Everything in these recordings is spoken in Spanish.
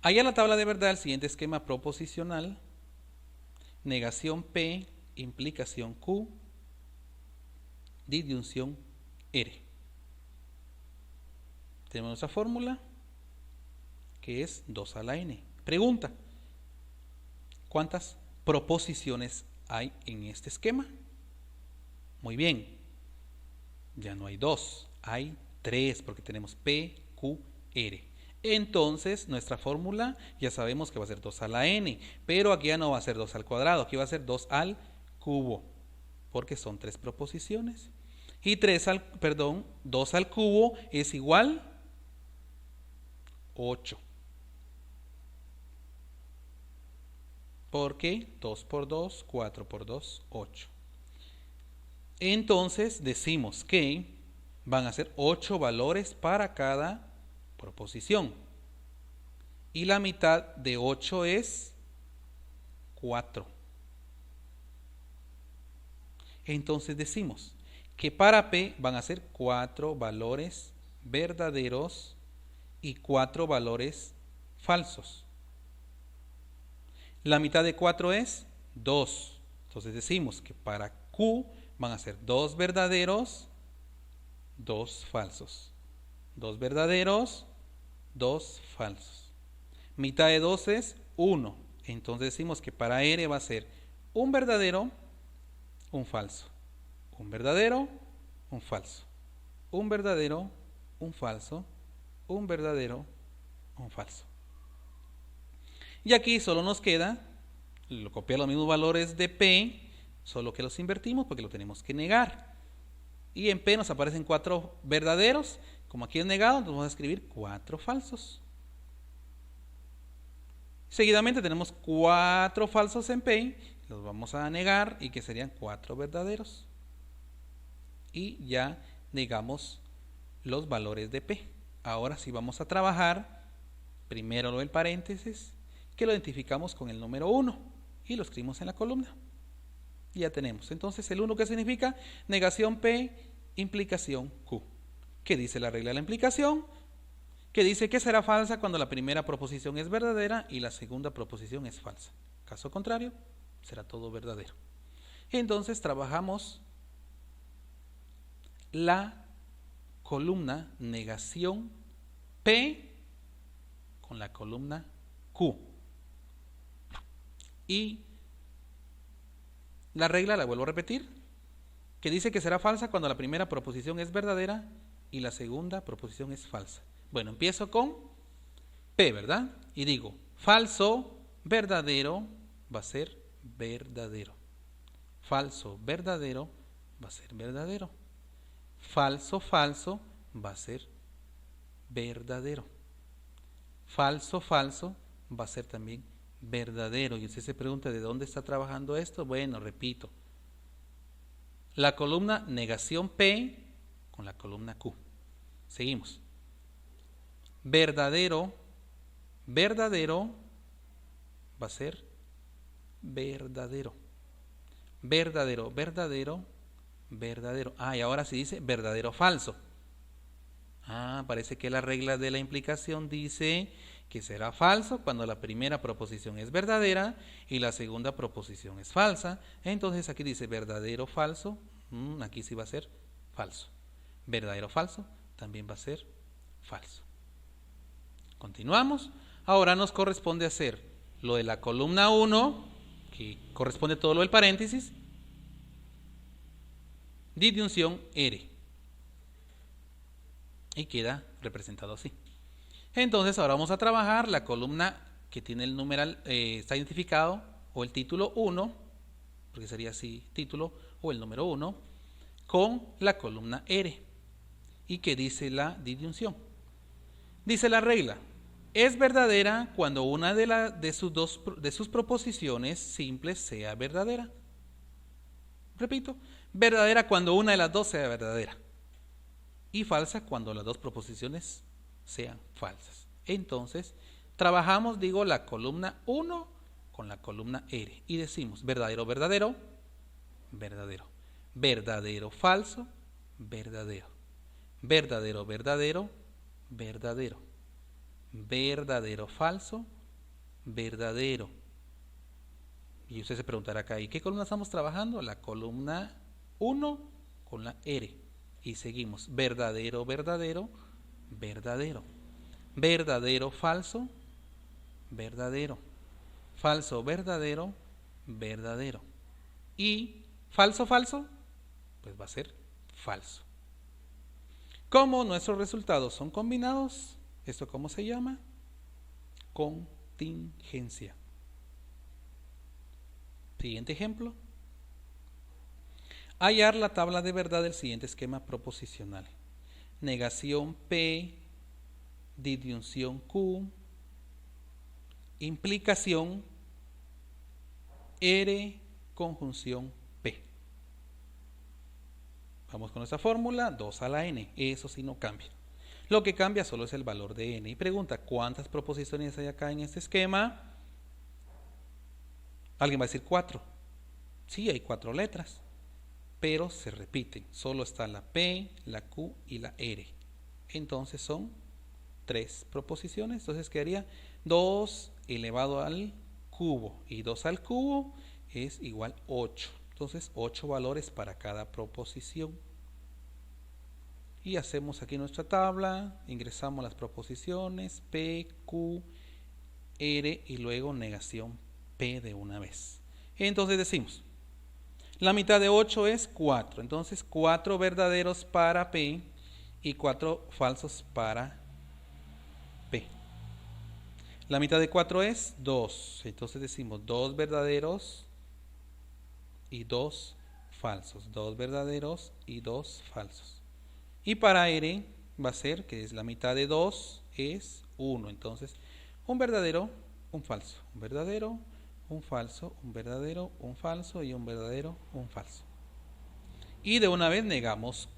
Allá en la tabla de verdad el siguiente esquema proposicional: negación P, implicación Q, disyunción R. Tenemos nuestra fórmula, que es 2 a la n. Pregunta: ¿cuántas proposiciones hay en este esquema? Muy bien, ya no hay 2, hay 3, porque tenemos P, Q, R. Entonces, nuestra fórmula ya sabemos que va a ser 2 a la n, pero aquí ya no va a ser 2 al cuadrado, aquí va a ser 2 al cubo, porque son 3 proposiciones. Y 2 al cubo es igual 8. Porque 2 por 2, 4 por 2, 8. Entonces decimos que van a ser 8 valores para cada proposición. Y la mitad de 8 es 4. Entonces decimos que para P van a ser 4 valores verdaderos y 4 valores falsos. La mitad de 4 es 2. Entonces decimos que para Q van a ser 2 verdaderos, 2 falsos. 2 verdaderos, 2 falsos. Mitad de 2 es 1. Entonces decimos que para R va a ser un verdadero, un falso. Un verdadero, un falso. Un verdadero, un falso. Un verdadero, un falso. Y aquí solo nos queda copiar los mismos valores de P, solo que los invertimos porque lo tenemos que negar. Y en P nos aparecen 4 verdaderos. Como aquí es negado, entonces vamos a escribir 4 falsos. Seguidamente tenemos 4 falsos en P, los vamos a negar y que serían 4 verdaderos. Y ya negamos los valores de P. Ahora sí vamos a trabajar primero lo del paréntesis, que lo identificamos con el número 1 y lo escribimos en la columna. Y ya tenemos. Entonces el 1, ¿qué significa? Negación P, implicación Q. ¿Qué dice la regla de la implicación? Que dice que será falsa cuando la primera proposición es verdadera y la segunda proposición es falsa. Caso contrario, será todo verdadero. Entonces trabajamos la columna negación P con la columna Q. Y la regla, la vuelvo a repetir, que dice que será falsa cuando la primera proposición es verdadera y la segunda proposición es falsa. Bueno, empiezo con P, ¿verdad? Y digo, falso, verdadero, va a ser verdadero. Falso, verdadero, va a ser verdadero. Falso, falso, va a ser verdadero. Falso, falso, va a ser también verdadero. Y usted se pregunta, ¿de dónde está trabajando esto? Bueno, repito. La columna negación P con la columna Q. Seguimos. Verdadero, verdadero, va a ser verdadero. Verdadero, verdadero, verdadero. Y ahora sí dice verdadero, falso. Parece que la regla de la implicación dice que será falso cuando la primera proposición es verdadera y la segunda proposición es falsa. Entonces aquí dice verdadero, falso. Aquí sí va a ser falso. Verdadero, falso, también va a ser falso. Continuamos. Ahora nos corresponde hacer lo de la columna 1, que corresponde todo lo del paréntesis. Disyunción R. Y queda representado así. Entonces ahora vamos a trabajar la columna que tiene el numeral, está identificado, o el título 1, porque sería así título, o el número 1, con la columna R. ¿Y qué dice la disyunción? Dice la regla, es verdadera cuando una de sus proposiciones simples sea verdadera. Repito, verdadera cuando una de las dos sea verdadera. Y falsa cuando las dos proposiciones sean falsas. Entonces, trabajamos, la columna 1 con la columna R. Y decimos verdadero, verdadero, verdadero. Verdadero, falso, verdadero. Verdadero, verdadero, verdadero. Verdadero, falso, verdadero. Y usted se preguntará acá, ¿y qué columna estamos trabajando? La columna 1 con la R. Y seguimos, verdadero, verdadero, verdadero. Verdadero, falso, verdadero. Falso, verdadero, verdadero. Y falso, falso, pues va a ser falso. Como nuestros resultados son combinados, ¿esto cómo se llama? Contingencia. Siguiente ejemplo. Hallar la tabla de verdad del siguiente esquema proposicional. Negación P, disyunción Q, implicación R, conjunción P. Vamos con nuestra fórmula, 2 a la n, eso sí no cambia. Lo que cambia solo es el valor de n. Y pregunta, ¿cuántas proposiciones hay acá en este esquema? Alguien va a decir 4. Sí, hay 4 letras, pero se repiten. Solo está la P, la Q y la R. Entonces son 3 proposiciones. Entonces quedaría 2 elevado al cubo. Y 2 al cubo es igual 8. Entonces 8 valores para cada proposición. Y hacemos aquí nuestra tabla. Ingresamos las proposiciones P, Q, R y luego negación P de una vez. Entonces decimos, la mitad de 8 es 4. Entonces 4 verdaderos para P y 4 falsos para P. La mitad de 4 es 2. Entonces decimos 2 verdaderos y 2 falsos. 2 verdaderos y 2 falsos. Y para R va a ser que es la mitad de 2 es 1. Entonces un verdadero, un falso. Un verdadero, un falso, un verdadero, un falso y un verdadero, un falso. Y de una vez negamos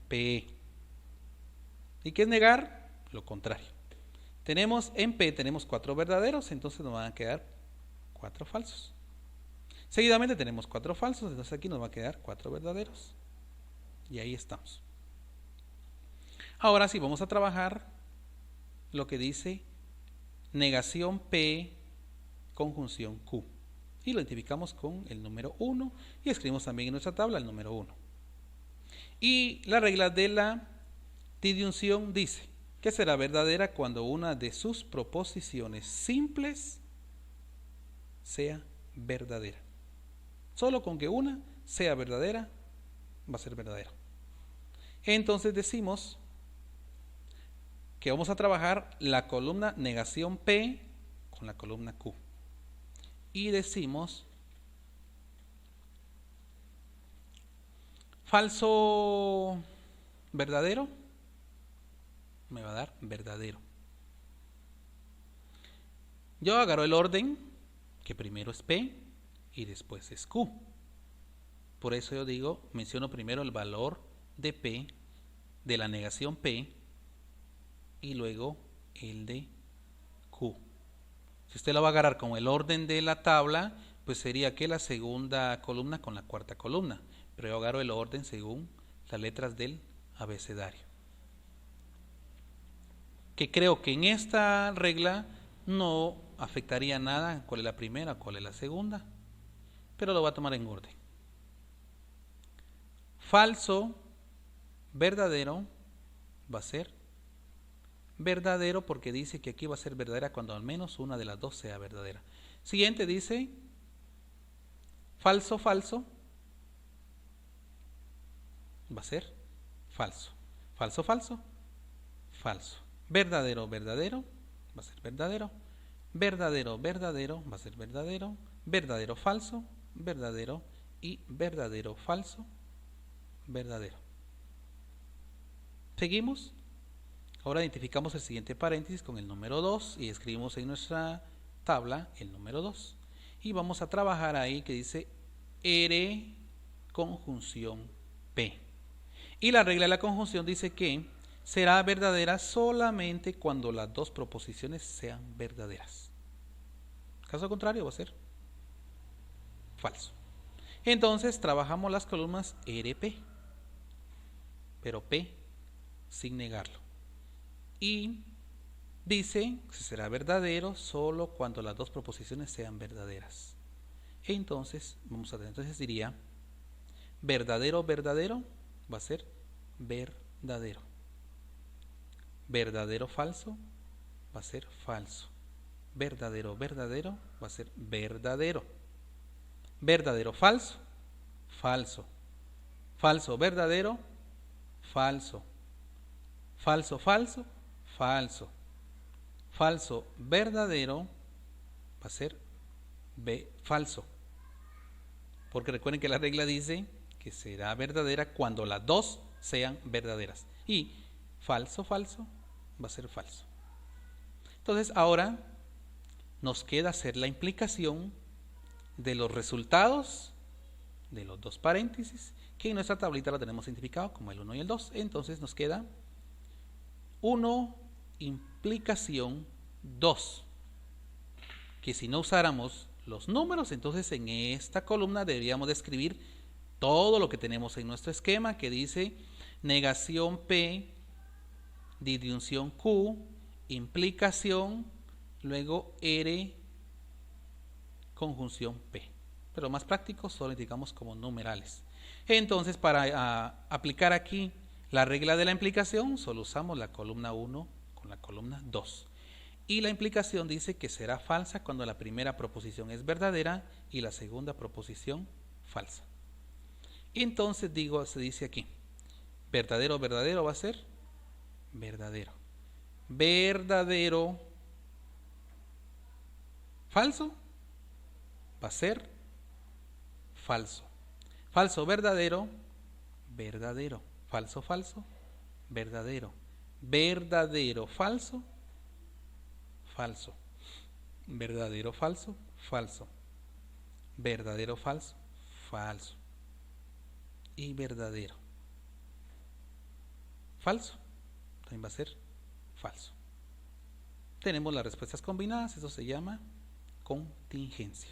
P. ¿Y qué es negar? Lo contrario. En P tenemos 4 verdaderos, entonces nos van a quedar 4 falsos. Seguidamente tenemos 4 falsos, entonces aquí nos va a quedar 4 verdaderos. Y ahí estamos. Ahora sí vamos a trabajar lo que dice negación P, conjunción Q. Y lo identificamos con el número 1 y escribimos también en nuestra tabla el número 1. Y la regla de la disyunción dice que será verdadera cuando una de sus proposiciones simples sea verdadera. Solo con que una sea verdadera va a ser verdadera. Entonces decimos que vamos a trabajar la columna negación P con la columna Q. Y decimos falso verdadero, me va a dar verdadero. Yo agarro el orden que primero es P y después es Q. Por eso yo digo, menciono primero el valor de P, de la negación P, y luego el de Q. Si usted lo va a agarrar con el orden de la tabla, pues sería que la segunda columna con la cuarta columna. Pero yo agarro el orden según las letras del abecedario. Que creo que en esta regla no afectaría nada cuál es la primera, cuál es la segunda, pero lo voy a tomar en orden. Falso, verdadero, va a ser verdadero porque dice que aquí va a ser verdadera cuando al menos una de las dos sea verdadera. Siguiente dice falso, falso, va a ser falso. Falso, falso, falso. Verdadero, verdadero, va a ser verdadero. Verdadero, verdadero, va a ser verdadero. Verdadero, falso, verdadero y verdadero, falso, verdadero. Seguimos. Ahora identificamos el siguiente paréntesis con el número 2 y escribimos en nuestra tabla el número 2. Y vamos a trabajar ahí que dice R conjunción P. Y la regla de la conjunción dice que será verdadera solamente cuando las dos proposiciones sean verdaderas. Caso contrario va a ser falso. Entonces trabajamos las columnas RP, pero P sin negarlo. Y dice que será verdadero solo cuando las dos proposiciones sean verdaderas. Entonces, vamos a tener, entonces diría verdadero, verdadero va a ser verdadero. Verdadero, falso va a ser falso. Verdadero, verdadero va a ser verdadero. Verdadero, falso, falso. Falso, verdadero, falso. Falso, falso, falso. Falso, verdadero va a ser falso. Porque recuerden que la regla dice que será verdadera cuando las dos sean verdaderas. Y falso, falso va a ser falso. Entonces ahora nos queda hacer la implicación de los resultados de los dos paréntesis, que en nuestra tablita lo tenemos identificado como el 1 y el 2. Entonces nos queda 1 implicación 2, que si no usáramos los números, entonces en esta columna deberíamos de escribir todo lo que tenemos en nuestro esquema, que dice negación P, disyunción Q, implicación, luego R, conjunción P. Pero más práctico, solo indicamos como numerales. Entonces, para aplicar aquí la regla de la implicación, solo usamos la columna 1 con la columna 2. Y la implicación dice que será falsa cuando la primera proposición es verdadera y la segunda proposición falsa. Entonces se dice aquí, verdadero, verdadero va a ser verdadero. Verdadero, falso va a ser falso. Falso, verdadero, verdadero. Falso, falso, verdadero. Verdadero, falso, falso. Verdadero, falso, falso. Verdadero, falso, falso. Y verdadero. Falso, también va a ser falso. Tenemos las respuestas combinadas, eso se llama contingencia.